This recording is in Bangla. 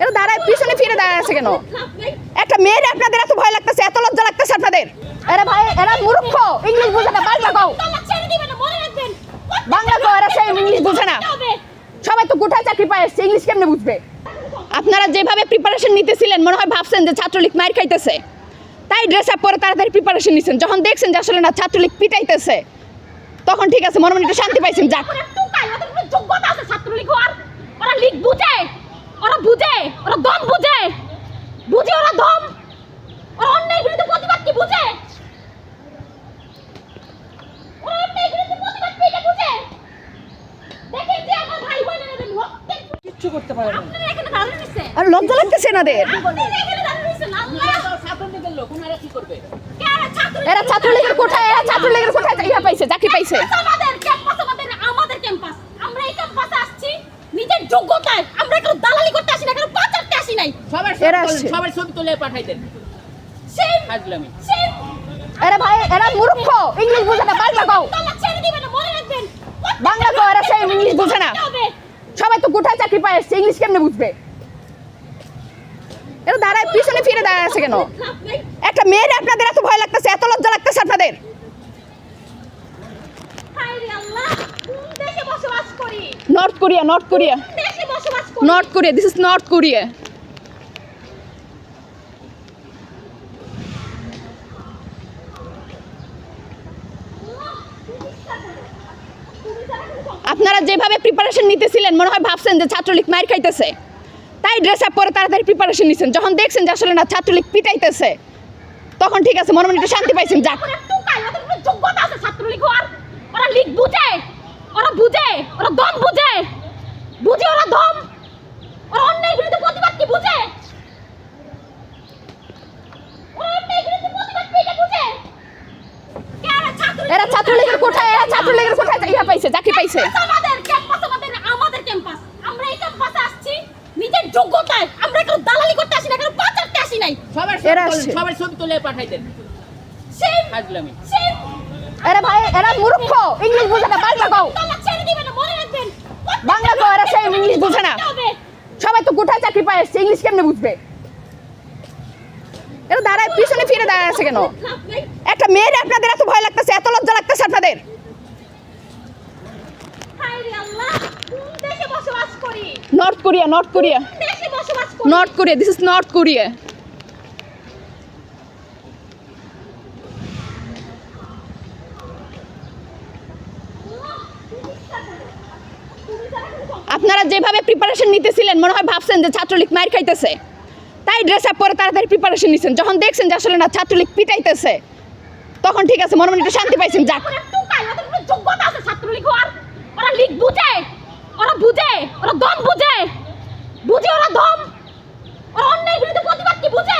এরা দাঁড়ায় পিছনে ফিরে দাঁড়ায় আছে কেন? একটা মেয়ের আপনাদের এত ভয় লাগতেছে, এত লজ্জা লাগতেছে আপনাদের? এরা ভাই এরা মূর্খ, ইংলিশ বুঝে না, বাংলা কও। বাংলা কও, এরা সেই ইংলিশ বুঝে না। সবাই তো কোথায় চাকরি পায় এসছে, ইংলিশ কেমনে বুঝবে? আপনারা যেভাবে প্রিপারেশন নিতেছিলেন মনে হয় ভাবছেন যে ছাত্রলীগ মার খাইতেছে, তাই ড্রেস আপ করে তাড়াতাড়ি প্রিপারেশন নিছেন। যখন দেখছেন যে আসলে না ছাত্রলীগ পিটাইতেছে, তখন ঠিক আছে, মনে মনে একটু শান্তি পাইছেন। যাক, যোগ্যতা আছে ছাত্রলীগ হওয়ার। ওরা লিগ বুঝে, ওরা বুঝে, ওরা দম বুঝে, বুঝে ওরা দম, ওরা অন্যায় বিরুদ্ধে প্রতিবাদ কি বুঝে? ওরা অন্যায় বিরুদ্ধে প্রতিবাদ কি এটা বুঝে? দেখেন যে আমার ভাই বোনেরা রক্তে কিচ্ছু করতে পারে না। আপনারা এখানে দাঁড়িয়ে রয়েছে, আর লজ্জা লাগতেছে এনাদের। আপনারা এখানে দাঁড়িয়ে রয়েছে না? ছাত্রলীগের লোক ওনারা কি করবে? এরা ছাত্রলীগের কোঠায়, এরা ছাত্রলীগের কোঠায় ইয়া পাইছে, চাকরি পাইছে। আমাদের ক্যাম্পাস, আমাদের ক্যাম্পাস। আমরা এই ক্যাম্পাসে আসছি নিজের যোগ্যতায়। আমরা কেউ দালালি করতে আসি না, কেউ পাচারতে আসি নাই। সবার ছবি তুলে পাঠাই দেন। সেই হাজলামি। সেই এরা ভাই এরা মূর্খ, ইংলিশ বুঝে না, বাংলা কও। তালা ছেড়ে দিবেন না, মনে রাখবেন। বাংলা কও, এরা সেই ইংলিশ বুঝে না। সবাই তো কোথায় চাকরি পায় এসছে, ইংলিশ কেমনে বুঝবে? এরা দাঁড়ায় পিছনে ফিরে দাঁড়ায় আছে কেন? একটা মেয়ের আপনাদের এত ভয় লাগতেছে, এত লজ্জা লাগতেছে আপনাদের? হায়রে আল্লাহ, কোন দেশে বসবাস করি? নর্থ কোরিয়া, নর্থ কোরিয়া, কোন দেশে বসবাস করি? North Korea, this is north Korea. আপনারা যেভাবে প্রিপারেশন নিতেছিলেন মনে হয় ভাবছেন যে ছাত্রলীগ মার খাইতেছে, তাই ড্রেস আপ করে তাড়াতাড়ি প্রিপারেশন নিছেন। যখন দেখছেন যে আসলে না ছাত্রলীগ পিটাইতেছে, তখন ঠিক আছে, মনে মনে একটু শান্তি পাইছেন। যাক, ওরা টুকাই, ওদের কোনো যোগ্যতা আছে ছাত্রলীগ হওয়ার। ওরা লিগ বুঝে, ওরা বুঝে, ওরা দম বুঝে, বুঝে ওরা দম, ওরা অন্যায় বিরুদ্ধে প্রতিবাদ কি বুঝে? ওরা অন্যায় বিরুদ্ধে প্রতিবাদ কি এটা বুঝে? এরা ছাত্রলীগের কোঠায়, এরা ছাত্রলীগের কোঠায় ইয়া পাইছে, চাকরি পাইছে। আমাদের ক্যাম্পাস, আমাদের ক্যাম্পাস। আমরা এই ক্যাম্পাসে আসছি নিজের যোগ্যতায়। আমরা কেউ দালালি করতে আসি না, কেউ পাচারতে আসি নাই। সবার ছবি তুলে পাঠাই দেন। সেই হাজলামি। সেই এরা ভাই এরা মূর্খ, ইংলিশ বুঝে না, বাংলা কও। তালা ছেড়ে দিবেন না, মনে রাখবেন। বাংলা কও, এরা সেই ইংলিশ বুঝে না। সবাই তো কোথায় চাকরি পায় এসছে, ইংলিশ কেমনে বুঝবে? এরা দাঁড়ায় পিছনে ফিরে দাঁড়ায় আছে কেন? একটা মেয়ের আপনাদের এত ভয় লাগতেছে, এত লজ্জা লাগতেছে আপনাদের? হায়রে আল্লাহ, কোন দেশে বসবাস করি? নর্থ কোরিয়া, নর্থ কোরিয়া, কোন দেশে বসবাস করি? North Korea, this is north Korea. আপনারা যেভাবে প্রিপারেশন নিতেছিলেন মনে হয় ভাবছেন যে ছাত্রলীগ মার খাইতেছে, তাই ড্রেস আপ করে তাড়াতাড়ি প্রিপারেশন নিছেন। যখন দেখছেন যে আসলে না ছাত্রলীগ পিটাইতেছে, তখন ঠিক আছে, মনে মনে একটু শান্তি পাইছেন। যাক, ওরা টুকাই, ওদের কোনো যোগ্যতা আছে ছাত্রলীগ হওয়ার। ওরা লিগ বুঝে, ওরা বুঝে, ওরা দম বুঝে, বুঝে ওরা দম, ওরা অন্যায় বিরুদ্ধে প্রতিবাদ কি বুঝে?